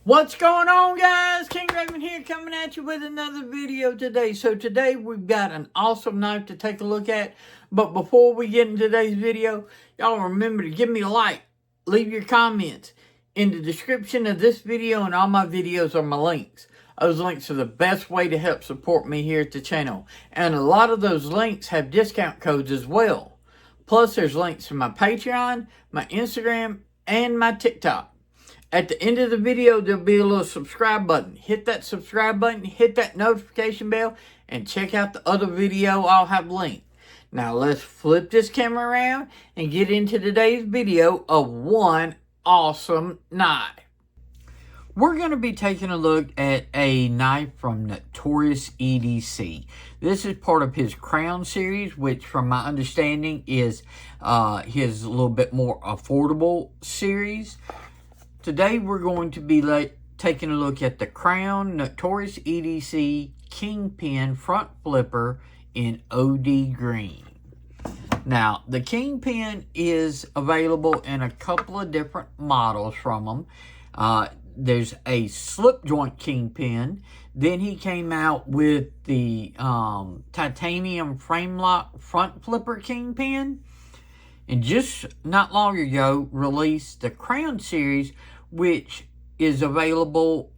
What's going on, guys? King Raven here, coming at you with another video today. So today we've got an awesome knife to take a look at. But before we get into today's video, y'all remember to give me a like, leave your comments. In the description of this video and all my videos are my links. Those links are the best way to help support me here at the channel. And a lot of those links have discount codes as well. Plus there's links to my Patreon, my Instagram, and my TikTok. At the end of the video, there'll be a little subscribe button. Hit that subscribe button, hit that notification bell, and check out the other video I'll have linked. Now let's flip this camera around and get into today's video of one awesome knife. We're going to be taking a look at a knife from Notorious EDC. This is part of his Crown series, which from my understanding is his a little bit more affordable series. Today we're going to be taking a look at the Crown Notorious EDC Kingpin front flipper in OD green. Now the Kingpin is available in a couple of different models from them. There's a slip joint Kingpin. Then he came out with the titanium frame lock front flipper Kingpin. And just not long ago, released the Crown series, which is available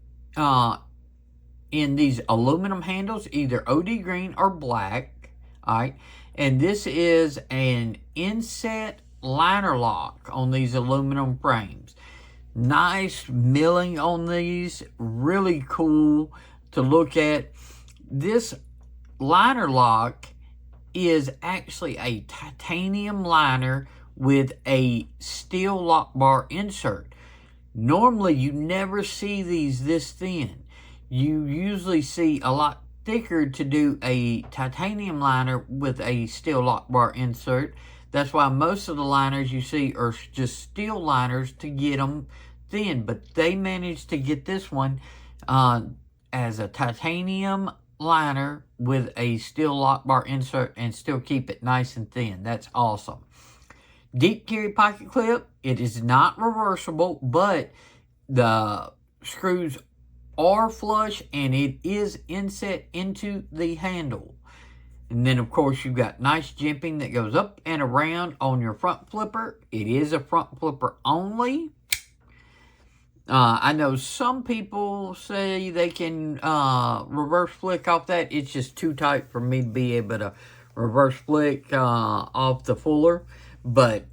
in these aluminum handles, either OD green or black. All right. And this is an inset liner lock on these aluminum frames. Nice milling on these. Really cool to look at. This liner lock is actually a titanium liner with a steel lock bar insert. Normally, you never see these this thin. You usually see a lot thicker to do a titanium liner with a steel lock bar insert. That's why most of the liners you see are just steel liners to get them thin. But they managed to get this one as a titanium liner with a steel lock bar insert and still keep it nice and thin. That's awesome. Deep carry pocket clip. It is not reversible, but the screws are flush and it is inset into the handle. And then of course you've got nice jimping that goes up and around on your front flipper. It is a front flipper only. I know some people say they can reverse flick off that. It's just too tight for me to be able to reverse flick off the fuller. But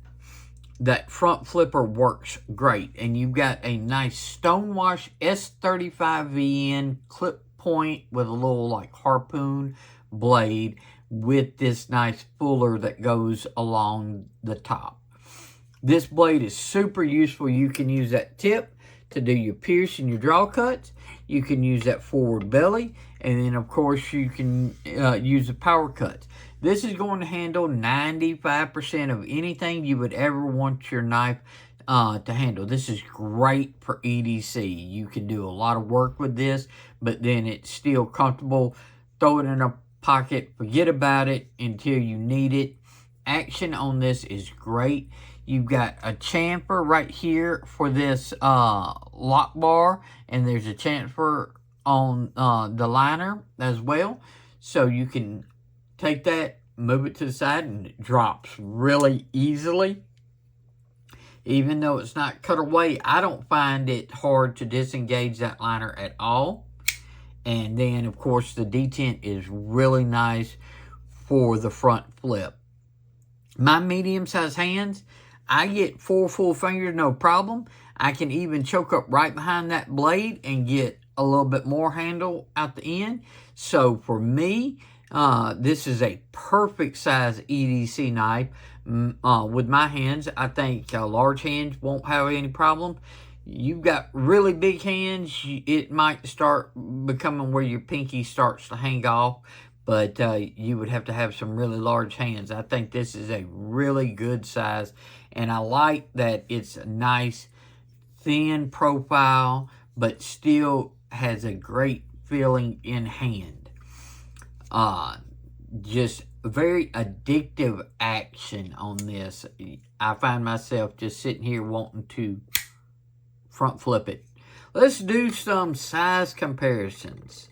that front flipper works great. And you've got a nice Stonewash S35VN clip point with a little like harpoon blade with this nice fuller that goes along the top. This blade is super useful. You can use that tip to do your pierce and your draw cuts. You can use that forward belly, and then of course you can use the power cuts. This is going to handle 95% of anything you would ever want your knife to handle. This is great for EDC. You can do a lot of work with this, but then it's still comfortable. Throw it in a pocket, forget about it until you need it. Action on this is great. You've got a chamfer right here for this lock bar, and there's a chamfer on the liner as well. So you can take that, move it to the side, and it drops really easily. Even though it's not cut away, I don't find it hard to disengage that liner at all. And then, of course, the detent is really nice for the front flip. My medium-sized hands, I get 4 full fingers, no problem. I can even choke up right behind that blade and get a little bit more handle out the end. So for me, this is a perfect size EDC knife. With my hands, I think large hands won't have any problem. You've got really big hands, it might start becoming where your pinky starts to hang off. But you would have to have some really large hands. I think this is a really good size. And I like that it's a nice, thin profile, but still has a great feeling in hand. Just very addictive action on this. I find myself just sitting here wanting to front flip it. let's do some size comparisons.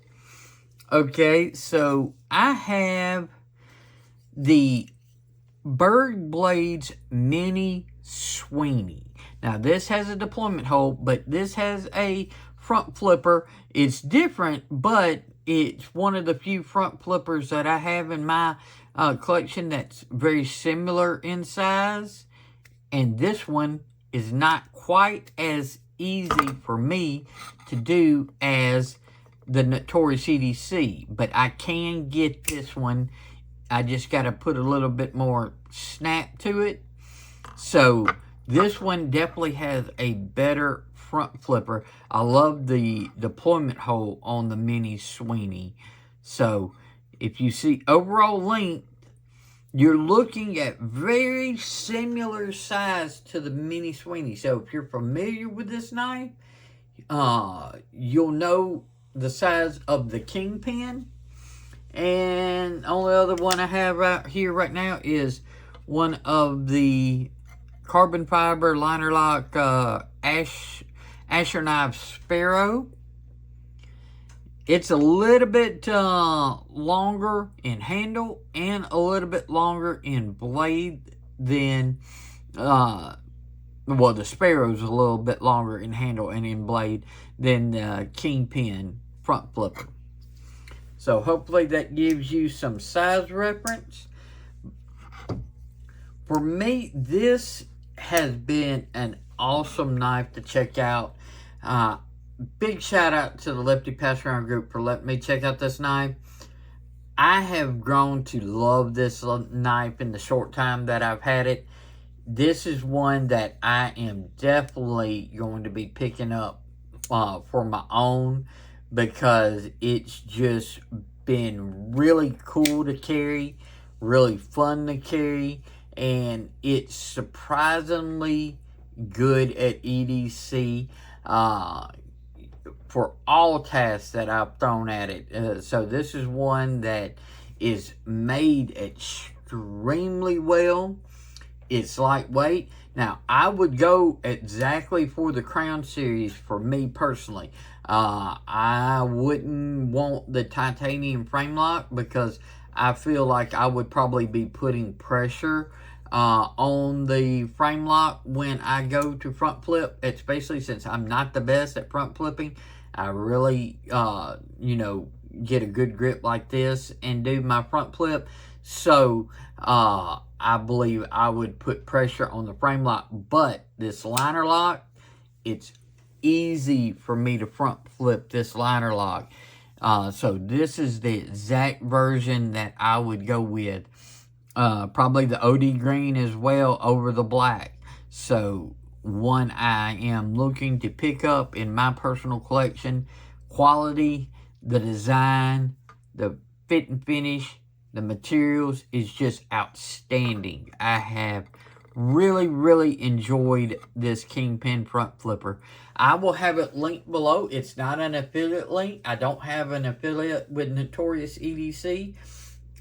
Okay, so I have the Berg Blades Mini Sweeney. Now, this has a deployment hole, but this has a front flipper. It's different, but it's one of the few front flippers that I have in my collection that's very similar in size. And this one is not quite as easy for me to do as the Notorious EDC, but I can get this one. I just got to put a little bit more snap to it. So this one definitely has a better front flipper. I love the deployment hole on the Mini Sweeney. So if you see overall length, you're looking at very similar size to the Mini Sweeney. So if you're familiar with this knife, you'll know the size of the Kingpin. And the only other one I have right here right now is one of the carbon fiber liner lock Asher Knives Sparrow. It's a little bit longer in handle and a little bit longer in blade than, well, the Sparrow's a little bit longer in handle and in blade than the Kingpin front flipper. So hopefully that gives you some size reference. For me, this has been an awesome knife to check out. Big shout out to the Lefty Pass Around group for letting me check out this knife. I have grown to love this knife in the short time that I've had it. This is one that I am definitely going to be picking up for my own, because it's just been really cool to carry, really fun to carry, and it's surprisingly good at EDC for all tasks that I've thrown at it. So this is one that is made extremely well. It's lightweight. Now, I would go exactly for the Crown series for me personally. I wouldn't want the titanium frame lock because I feel like I would probably be putting pressure on the frame lock when I go to front flip, especially since I'm not the best at front flipping. I really, you know, get a good grip like this and do my front flip. So, I believe I would put pressure on the frame lock. But this liner lock, it's easy for me to front flip this liner lock. So this is the exact version that I would go with. Probably the OD green as well over the black. So one I am looking to pick up in my personal collection. Quality, the design, the fit and finish, the materials is just outstanding. I have really enjoyed this Kingpin front flipper. I will have it linked below. It's not an affiliate link. I don't have an affiliate with Notorious EDC,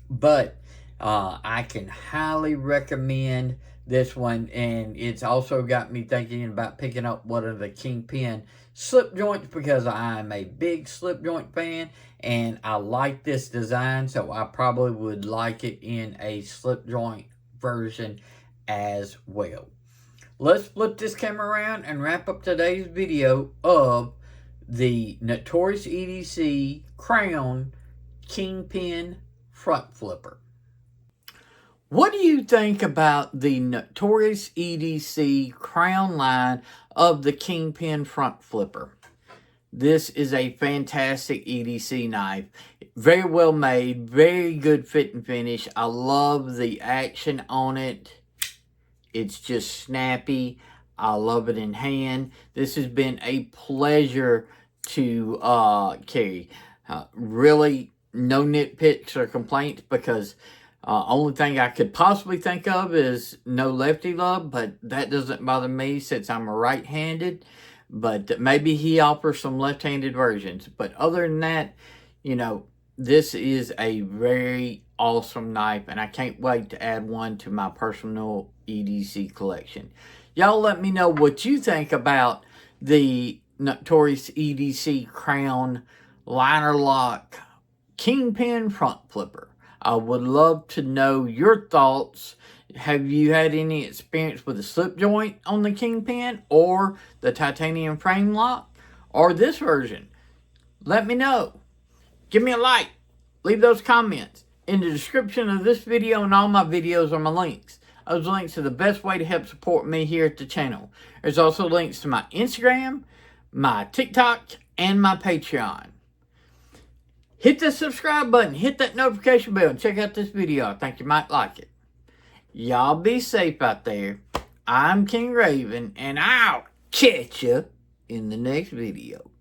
but I can highly recommend this one, and it's also got me thinking about picking up one of the Kingpin slip joints because I am a big slip joint fan, and I like this design, so I probably would like it in a slip joint version as well. Let's flip this camera around and wrap up today's video of the Notorious EDC Crown Kingpin front flipper. What do you think about the Notorious EDC Crown line of the Kingpin front flipper? This is a fantastic EDC knife. Very well made, very good fit and finish. I love the action on it. It's just snappy. I love it in hand. This has been a pleasure to carry. Really, no nitpicks or complaints, because only thing I could possibly think of is no lefty love, but that doesn't bother me since I'm a right-handed. But maybe he offers some left-handed versions. But other than that, you know, this is a very awesome knife, and I can't wait to add one to my personal EDC collection. Y'all let me know what you think about the Notorious EDC crown liner lock Kingpin front flipper. I would love to know your thoughts. Have you had any experience with the slip joint on the Kingpin or the titanium frame lock or this version? Let me know. Give me a like. Leave those comments. In the description of this video and all my videos are my links. Those links are the best way to help support me here at the channel. There's also links to my Instagram, my TikTok, and my Patreon. Hit the subscribe button, hit that notification bell, and check out this video. I think you might like it. Y'all be safe out there. I'm King Raven, and I'll catch you in the next video.